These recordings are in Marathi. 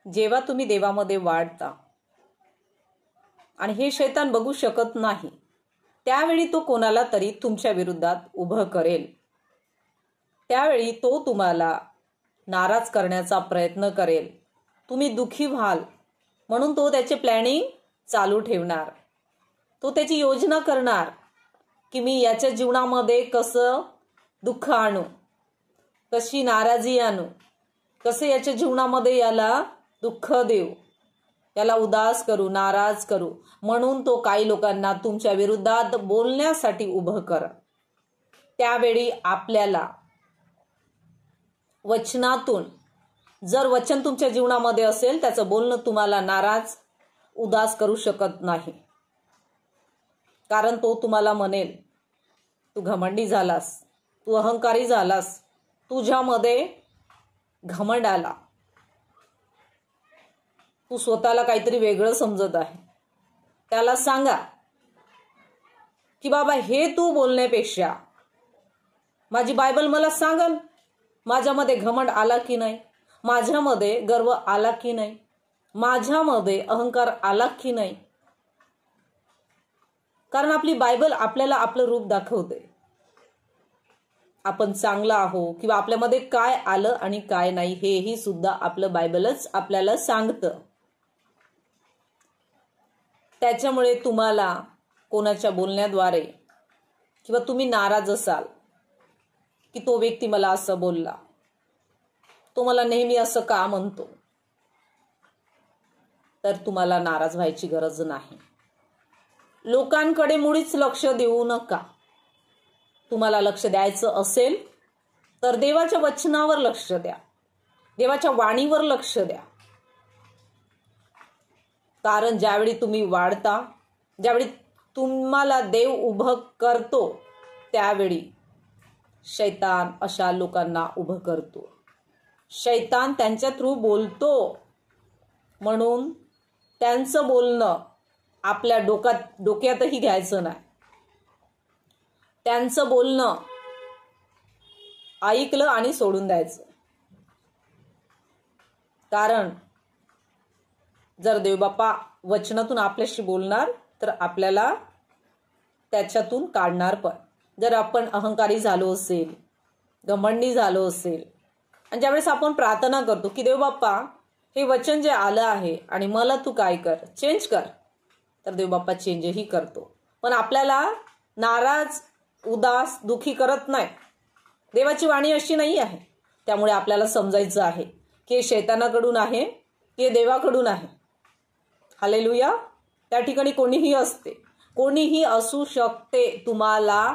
जेव्हा तुम्ही देवामध्ये वाढता आणि हे शैतान बघू शकत नाही, त्यावेळी तो कोणाला तरी तुमच्या विरुद्धात उभं करेल. त्यावेळी तो तुम्हाला नाराज करण्याचा प्रयत्न करेल. तुम्ही दुःखी व्हाल म्हणून तो त्याचे प्लॅनिंग चालू ठेवणार. तो त्याची योजना करणार की मी याच्या जीवनामध्ये कसं दुःख आणू, कशी नाराजी आणू, कसे याच्या जीवनामध्ये याला दुःख देऊ, याला उदास करू, नाराज करू. म्हणून तो काही लोकांना तुमच्या विरुद्धात बोलण्यासाठी उभं कर. त्यावेळी आपल्याला वचनातून, जर वचन तुमच्या जीवनामध्ये असेल, त्याचं बोलणं तुम्हाला नाराज, उदास करू शकत नाही. कारण तो तुम्हाला म्हणेल तू घमंडी झालास, तू अहंकारी झालास, तुझ्यामध्ये घमंड आला, तू स्वतःला काहीतरी वेगळं समजत आहे. त्याला सांगा की बाबा हे तू बोलण्यापेक्षा माझी बायबल मला सांगल माझ्यामध्ये घमंड आला की नाही, माझ्यामध्ये गर्व आला की नाही, माझ्यामध्ये अहंकार आला की नाही. कारण आपली बायबल आपल्याला आपलं रूप दाखवते. आपण चांगला आहो किंवा आपल्यामध्ये काय आलं आणि काय नाही हेही सुद्धा आपलं बायबलच आपल्याला सांगतं. त्याच्यामुळे तुम्हाला कोणाच्या बोलण्याद्वारे किंवा तुम्ही नाराज असाल की तो व्यक्ती मला असं बोलला, तो मला नेहमी असं का म्हणतो, तर तुम्हाला नाराज व्हायची गरज नाही. लोकांकडे मुळीच लक्ष देऊ नका. तुम्हाला लक्ष द्यायचं असेल तर देवाच्या वचनावर लक्ष द्या, देवाच्या वाणीवर लक्ष द्या. कारण ज्यावेळी तुम्ही वाढता, ज्यावेळी तुम्हाला देव उभं करतो, त्यावेळी शैतान अशा लोकांना उभं करतो. शैतान त्यांच्या थ्रू बोलतो. म्हणून त्यांचं बोलणं आपल्या डोक्यातही घ्यायचं नाही. त्यांचं बोलणं ऐकलं आणि सोडून द्यायचं. कारण जर देवबाप्पा वचनातून आपल्याशी बोलणार तर आपल्याला त्याच्यातून काढणार पण. जर आपण अहंकारी झालो असेल, घमंडी झालो असेल, आणि ज्यावेळेस आपण प्रार्थना करतो की देवबाप्पा हे वचन जे आलं आहे आणि मला तू काय कर, चेंज कर, तर देवबाप्पा चेंजही करतो. पण आपल्याला नाराज, उदास, दुखी करत नाही. देवाची वाणी अशी नाही आहे. त्यामुळे आपल्याला समजायचं आहे की हे शैतानाकडून आहे की हे देवाकडून आहे. हालेलुया. त्या ठिकाणी कोणीही असते, कोणीही असू शकते तुम्हाला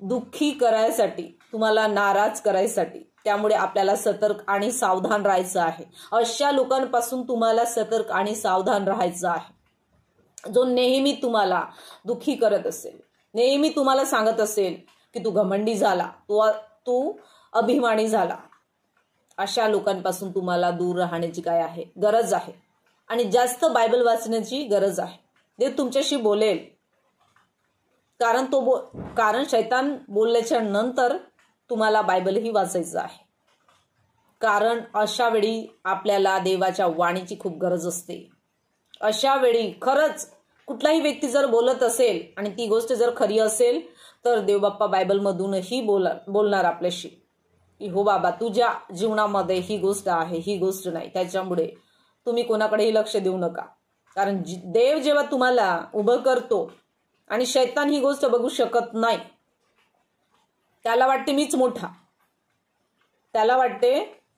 दुःखी करायसाठी, तुम्हाला नाराज करायसाठी. त्यामुळे आपल्याला सतर्क आणि सावधान राहायचं आहे. अशा लोकांपासून तुम्हाला सतर्क आणि सावधान राहायचं आहे, जो नेहमी तुम्हाला दुःखी करत असेल, नेहमी तुम्हाला सांगत असेल की तू घमंडी झाला, तू अभिमानी झाला. अशा लोकांपासून तुम्हाला दूर राहण्याची काय आहे, गरज आहे. आणि जास्त बायबल वाचण्याची गरज आहे. देव तुमच्याशी बोलेल. कारण शैतान बोलल्याच्या नंतर तुम्हाला बायबलही वाचायचं आहे. कारण अशा वेळी आपल्याला देवाच्या वाणीची खूप गरज असते. अशा वेळी खरंच कुठलाही व्यक्ती जर बोलत असेल आणि ती गोष्ट जर खरी असेल तर देवबाप्पा बायबलमधूनही बोलणार आपल्याशी की हो बाबा तुझ्या जीवनामध्ये ही गोष्ट आहे, ही गोष्ट नाही. त्याच्यामुळे तुम्ही कोणाकडेही लक्ष देऊ नका. कारण देव जेव्हा तुम्हाला उभं करतो आणि शैतान ही गोष्ट बघू शकत नाही, त्याला वाटते मीच मोठा, त्याला वाटते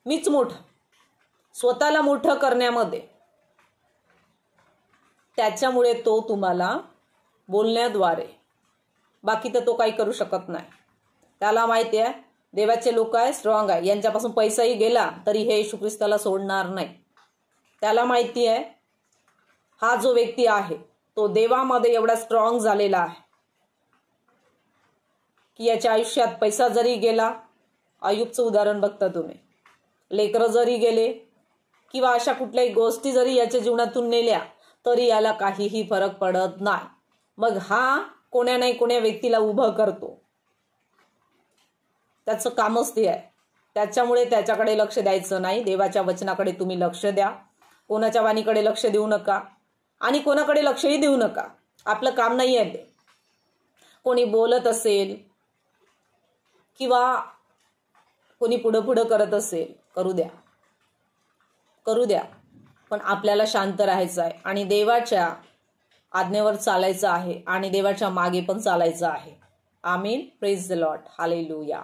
मीच मोठा, स्वतःला मोठं करण्यामध्ये. त्याच्यामुळे तो तुम्हाला बोलण्याद्वारे, बाकी तर तो काही करू शकत नाही. त्याला माहिती आहे देवाचे लोक आहे, स्ट्रॉंग आहे, यांच्यापासून पैसाही गेला तरी हे येशू ख्रिस्ताला सोडणार नाही. त्याला माहिती आहे हा जो व्यक्ती आहे तो देवामध्ये एवढा स्ट्रॉंग झालेला आहे की याच्या आयुष्यात पैसा जरी गेला, अय्यूबचं उदाहरण बघता तुम्ही, लेकरं जरी गेले किंवा अशा कुठल्याही गोष्टी जरी याच्या जीवनातून नेल्या तरी याला काहीही फरक पडत नाही. मग हा कोण्या नाही कोण्या व्यक्तीला उभं करतो. त्याचं कामच ते आहे. त्याच्यामुळे त्याच्याकडे लक्ष द्यायचं नाही. देवाच्या वचनाकडे तुम्ही लक्ष द्या. कोणाच्या वाणीकडे लक्ष देऊ नका आणि कोणाकडे लक्षही देऊ नका. आपलं काम नाही आहे ते. कोणी बोलत असेल किंवा कोणी पुढं करत असेल, करू द्या, पण आपल्याला शांत राहायचं आहे आणि देवाच्या आज्ञेवर चालायचं आहे आणि देवाच्या मागे पण चालायचं आहे. आमीन. Praise the Lord. हालेलुया.